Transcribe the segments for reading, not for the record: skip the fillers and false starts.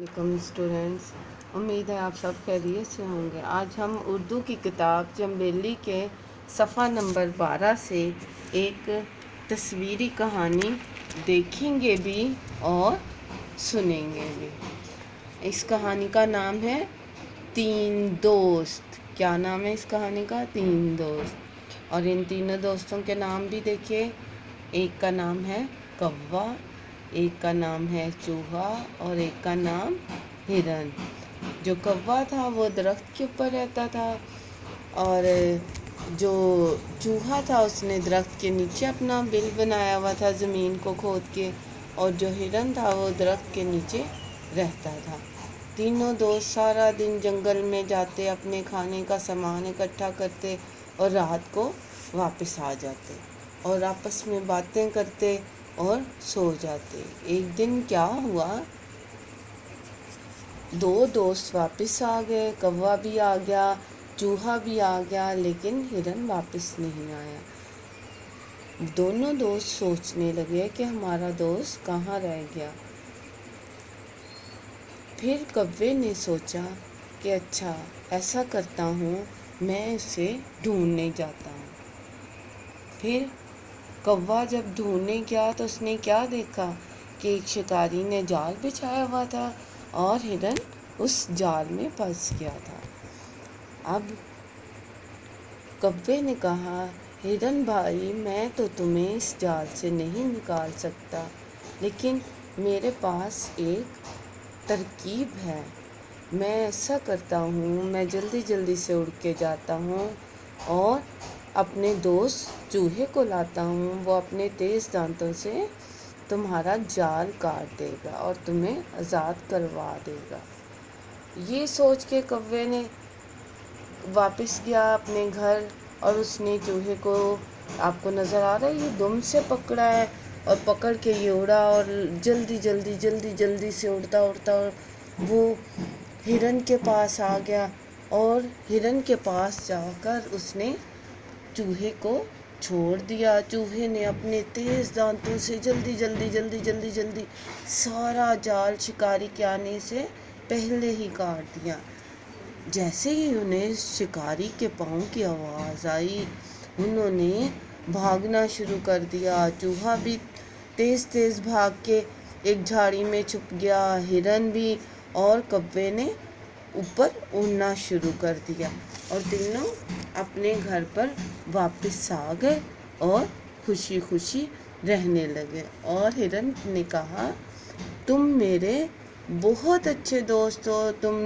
Welcome students. उम्मीद है आप सब खैरियत से होंगे। आज हम उर्दू की किताब चंबेली के सफ़ा नंबर 12 से एक तस्वीरी कहानी देखेंगे भी और सुनेंगे भी। इस कहानी का नाम है तीन दोस्त। क्या नाम है इस कहानी का? तीन दोस्त। और इन तीनों दोस्तों के नाम भी देखिए। एक का नाम है कौवा, एक का नाम है चूहा और एक का नाम हिरन। जो कौवा था वो दरख्त के ऊपर रहता था और जो चूहा था उसने दरख्त के नीचे अपना बिल बनाया हुआ था ज़मीन को खोद के, और जो हिरन था वो दरख्त के नीचे रहता था। तीनों दोस्त सारा दिन जंगल में जाते, अपने खाने का सामान इकट्ठा करते और रात को वापस आ जाते और आपस में बातें करते और सो जाते। एक दिन क्या हुआ, दो दोस्त वापस आ गए। कौवा भी आ गया, चूहा भी आ गया, लेकिन हिरन वापस नहीं आया। दोनों दोस्त सोचने लगे कि हमारा दोस्त कहाँ रह गया। फिर कौवे ने सोचा कि अच्छा ऐसा करता हूँ, मैं उसे ढूंढने जाता हूँ। फिर कौवा जब ढूंढने गया तो उसने क्या देखा कि एक शिकारी ने जाल बिछाया हुआ था और हिरन उस जाल में फंस गया था। अब कौवे ने कहा, हिरन भाई, मैं तो तुम्हें इस जाल से नहीं निकाल सकता, लेकिन मेरे पास एक तरकीब है। मैं ऐसा करता हूँ, मैं जल्दी जल्दी से उड़ के जाता हूँ और अपने दोस्त चूहे को लाता हूँ। वो अपने तेज़ दांतों से तुम्हारा जाल काट देगा और तुम्हें आज़ाद करवा देगा। ये सोच के कौवे ने वापस गया अपने घर और उसने चूहे को, आपको नज़र आ रहा है, ये दुम से पकड़ा है और पकड़ के ये उड़ा और जल्दी जल्दी जल्दी जल्दी से उड़ता उड़ता और वो हिरन के पास आ गया और हिरन के पास जाकर उसने चूहे को छोड़ दिया। चूहे ने अपने तेज़ दांतों से जल्दी जल्दी जल्दी जल्दी जल्दी सारा जाल शिकारी के आने से पहले ही काट दिया। जैसे ही उन्हें शिकारी के पाँव की आवाज़ आई, उन्होंने भागना शुरू कर दिया। चूहा भी तेज़ तेज़ भाग के एक झाड़ी में छुप गया, हिरन भी, और कौवे ने ऊपर उड़ना शुरू कर दिया और तीनों अपने घर पर वापस आ गए और खुशी खुशी रहने लगे। और हिरन ने कहा, तुम मेरे बहुत अच्छे दोस्त हो, तुम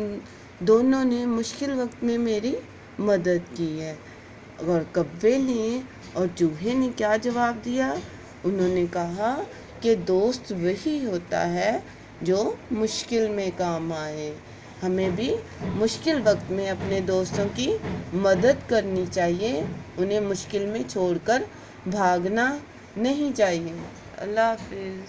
दोनों ने मुश्किल वक्त में मेरी मदद की है। और कौवे ने और चूहे ने क्या जवाब दिया? उन्होंने कहा कि दोस्त वही होता है जो मुश्किल में काम आए। हमें भी मुश्किल वक्त में अपने दोस्तों की मदद करनी चाहिए, उन्हें मुश्किल में छोड़कर भागना नहीं चाहिए। अल्लाह हाफिज़।